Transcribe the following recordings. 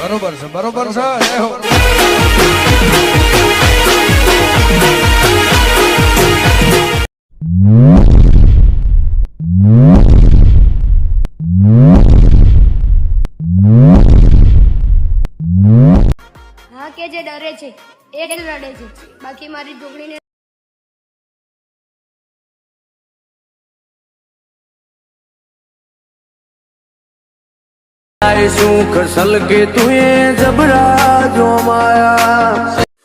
બરોબર છે બરોબર છે જય હો હા કે જે ડરે છે એ જ રડે છે બાકી મારી ઢોકળીને सुख सल के तुए जबरा जो माया।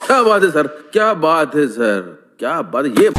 क्या बात है सर, क्या बात है सर, क्या बात है ये।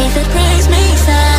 If it brings me silence